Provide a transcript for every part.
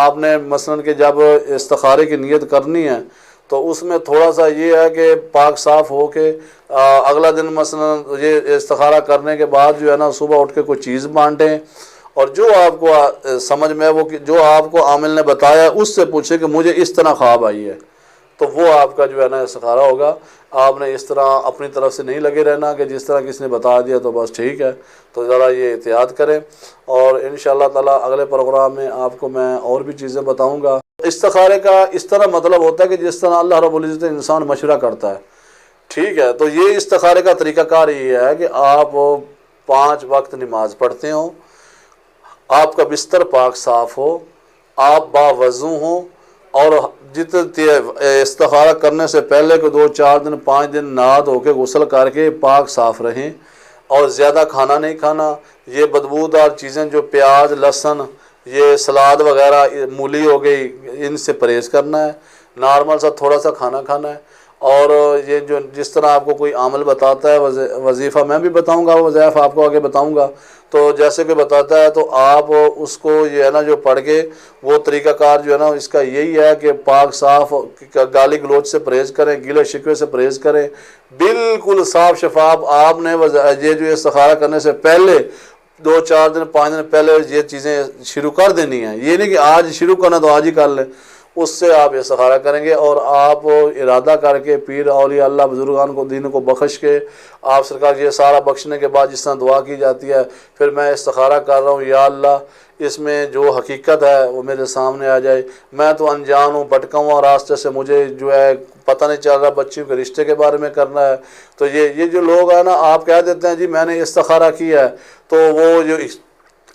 آپ نے مثلاً کہ جب استخارے کی نیت کرنی ہے تو اس میں تھوڑا سا یہ ہے کہ پاک صاف ہو کے اگلا دن مثلاً یہ استخارہ کرنے کے بعد جو ہے نا صبح اٹھ کے کوئی چیز بانٹیں، اور جو آپ کو سمجھ میں وہ جو آپ کو عامل نے بتایا اس سے پوچھیں کہ مجھے اس طرح خواب آئی ہے، تو وہ آپ کا جو ہے نا استخارہ ہوگا۔ آپ نے اس طرح اپنی طرف سے نہیں لگے رہنا کہ جس طرح کسی نے بتا دیا تو بس ٹھیک ہے، تو ذرا یہ احتیاط کریں۔ اور انشاءاللہ تعالیٰ اگلے پروگرام میں آپ کو میں اور بھی چیزیں بتاؤں گا۔ استخارے کا اس طرح مطلب ہوتا ہے کہ جس طرح اللہ رب العزت انسان مشورہ کرتا ہے، ٹھیک ہے، تو یہ استخارے کا طریقہ کار یہ ہے کہ آپ 5 وقت نماز پڑھتے ہوں، آپ کا بستر پاک صاف ہو، آپ باوضو ہوں، اور استخارہ کرنے سے پہلے کو 2-4 دن 5 دن نہا دھو کے غسل کر کے پاک صاف رہیں، اور زیادہ کھانا نہیں کھانا، یہ بدبودار چیزیں جو پیاز لہسن یہ سلاد وغیرہ مولی ہو گئی ان سے پرہیز کرنا ہے، نارمل سا تھوڑا سا کھانا کھانا ہے۔ اور یہ جو جس طرح آپ کو کوئی عمل بتاتا ہے وظیفہ میں بھی بتاؤں گا، وظائف آپ کو آگے بتاؤں گا، تو جیسے کہ بتاتا ہے تو آپ اس کو یہ ہے نا جو پڑھ کے وہ طریقہ کار جو ہے نا اس کا یہی ہے کہ پاک صاف گالی گلوچ سے پرہیز کریں، گیلے شکوے سے پرہیز کریں، بالکل صاف شفاف۔ آپ نے یہ جو استخارہ کرنے سے پہلے 2-4 دن 5 دن پہلے یہ چیزیں شروع کر دینی ہیں، یہ نہیں کہ آج شروع کرنا تو آج ہی کر لیں، اس سے آپ استخارہ کریں گے۔ اور آپ ارادہ کر کے پیر اولیاء اللہ بزرگان کو دین کو بخش کے آپ سرکار یہ سارا بخشنے کے بعد جس طرح دعا کی جاتی ہے، پھر میں استخارہ کر رہا ہوں یا اللہ اس میں جو حقیقت ہے وہ میرے سامنے آ جائے، میں تو انجان ہوں، بھٹکا ہوا راستے سے، مجھے جو ہے پتہ نہیں چل رہا بچیوں کے رشتے کے بارے میں کرنا ہے۔ تو یہ جو لوگ ہیں نا آپ کہہ دیتے ہیں جی میں نے استخارہ کیا ہے، تو وہ جو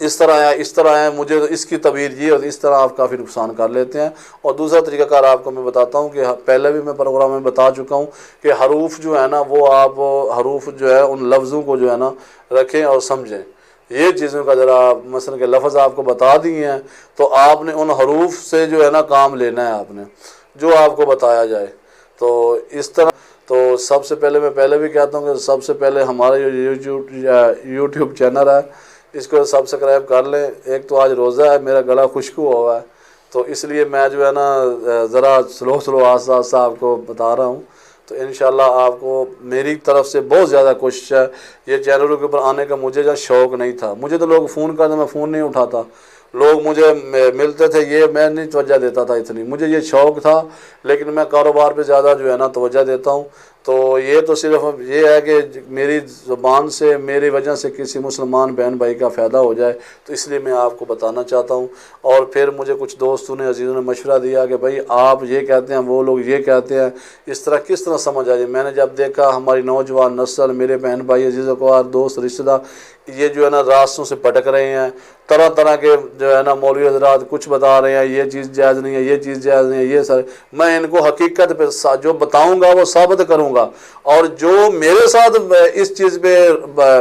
اس طرح ہے مجھے اس کی تعبیر یہ، اور اس طرح آپ کافی نقصان کر لیتے ہیں۔ اور دوسرا طریقہ کار آپ کو میں بتاتا ہوں کہ پہلے بھی میں پروگرام میں بتا چکا ہوں کہ حروف جو ہے نا وہ آپ حروف جو ہے ان لفظوں کو جو ہے نا رکھیں اور سمجھیں۔ یہ چیزوں کا ذرا مثلا کہ لفظ آپ کو بتا دیے ہیں تو آپ نے ان حروف سے جو ہے نا کام لینا ہے، آپ نے جو آپ کو بتایا جائے تو اس طرح۔ تو سب سے پہلے میں پہلے بھی کہتا ہوں کہ سب سے پہلے ہمارا جو یوٹیوب چینل ہے اس کو سبسکرائب کر لیں۔ ایک تو آج روزہ ہے، میرا گلا خشک ہوا ہے، تو اس لیے میں جو ہے نا ذرا سلو آہستہ آہستہ آپ کو بتا رہا ہوں۔ تو انشاءاللہ آپ کو میری طرف سے بہت زیادہ کوشش ہے۔ یہ چینلوں کے اوپر آنے کا مجھے جو شوق نہیں تھا، مجھے تو لوگ فون کرتے میں فون نہیں اٹھاتا، لوگ مجھے ملتے تھے، یہ میں نہیں توجہ دیتا تھا اتنی، مجھے یہ شوق تھا، لیکن میں کاروبار پہ زیادہ جو ہے نا توجہ دیتا ہوں۔ تو یہ تو صرف یہ ہے کہ میری زبان سے میری وجہ سے کسی مسلمان بہن بھائی کا فائدہ ہو جائے، تو اس لیے میں آپ کو بتانا چاہتا ہوں۔ اور پھر مجھے کچھ دوستوں نے عزیزوں نے مشورہ دیا کہ بھائی آپ یہ کہتے ہیں وہ لوگ یہ کہتے ہیں، اس طرح کس طرح سمجھ آ جائے۔ میں نے جب دیکھا ہماری نوجوان نسل، میرے بہن بھائی عزیز وقار دوست رشتہ دار یہ جو ہے نا راستوں سے بھٹک رہے ہیں، طرح طرح کے جو ہے نا مولوی حضرات کچھ بتا رہے ہیں، یہ چیز جائز نہیں ہے، یہ چیز جائز نہیں ہے، یہ سر میں ان کو حقیقت پہ جو بتاؤں گا وہ ثابت کروں گا، اور جو میرے ساتھ اس چیز پہ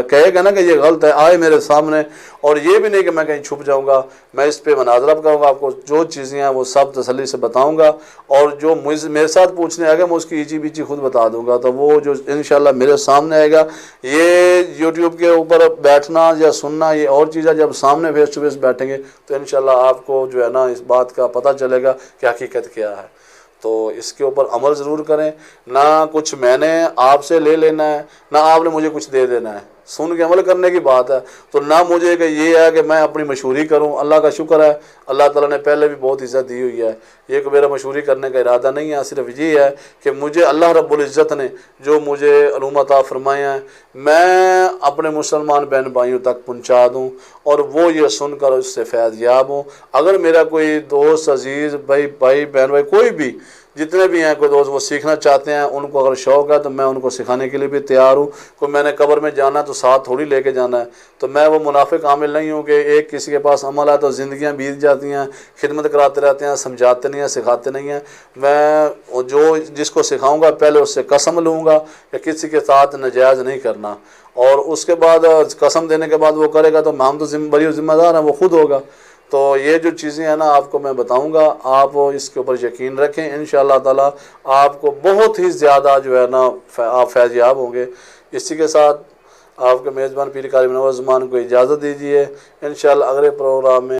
کہے گا نا کہ یہ غلط ہے آئے میرے سامنے، اور یہ بھی نہیں کہ میں کہیں چھپ جاؤں گا، میں اس پہ مناظرہ کروں گا، آپ کو جو چیزیں ہیں وہ سب تسلی سے بتاؤں گا، اور جو میرے ساتھ پوچھنے آئے گا میں اس کی ایچی بیچی خود بتا دوں گا۔ تو وہ جو انشاءاللہ میرے سامنے آئے گا، یہ یوٹیوب کے اوپر بیٹھنا یا سننا یہ اور چیز ہے، جب سامنے فیس ٹو فیس بیٹھیں گے تو انشاءاللہ آپ کو جو ہے نا اس بات کا پتہ چلے گا کہ حقیقت کیا ہے۔ تو اس کے اوپر عمل ضرور کریں، نہ کچھ میں نے آپ سے لے لینا ہے، نہ آپ نے مجھے کچھ دے دینا ہے، سن کے عمل کرنے کی بات ہے۔ تو نہ مجھے کہ یہ ہے کہ میں اپنی مشہوری کروں، اللہ کا شکر ہے اللہ تعالیٰ نے پہلے بھی بہت عزت دی ہوئی ہے، یہ کہ میرا مشہوری کرنے کا ارادہ نہیں ہے، صرف یہ ہے کہ مجھے اللہ رب العزت نے جو مجھے علوم عطا فرمائے ہیں میں اپنے مسلمان بہن بھائیوں تک پہنچا دوں، اور وہ یہ سن کر اس سے فیض یاب ہوں۔ اگر میرا کوئی دوست عزیز بھائی بہن بھائی کوئی بھی جتنے بھی ہیں کوئی دوست وہ سیکھنا چاہتے ہیں، ان کو اگر شوق ہے تو میں ان کو سکھانے کے لیے بھی تیار ہوں۔ کوئی میں نے قبر میں جانا تو ساتھ تھوڑی لے کے جانا ہے، تو میں وہ منافق عامل نہیں ہوں کہ ایک کسی کے پاس عمل ہے تو زندگیاں بیت جاتی ہیں، خدمت کراتے رہتے ہیں، سمجھاتے نہیں ہیں، سکھاتے نہیں ہیں۔ میں جو جس کو سکھاؤں گا پہلے اس سے قسم لوں گا کہ کسی کے ساتھ ناجائز نہیں کرنا، اور اس کے بعد قسم دینے کے بعد وہ کرے گا تو ہم تو بڑی ذمہ دار ہیں، وہ خود ہوگا۔ تو یہ جو چیزیں ہیں نا آپ کو میں بتاؤں گا، آپ اس کے اوپر یقین رکھیں، انشاءاللہ تعالی آپ کو بہت ہی زیادہ جو ہے نا آپ فیض یاب ہوں گے۔ اسی کے ساتھ آپ کے میزبان پیر قاری منور زمان کو اجازت دیجیے، انشاءاللہ اگلے پروگرام میں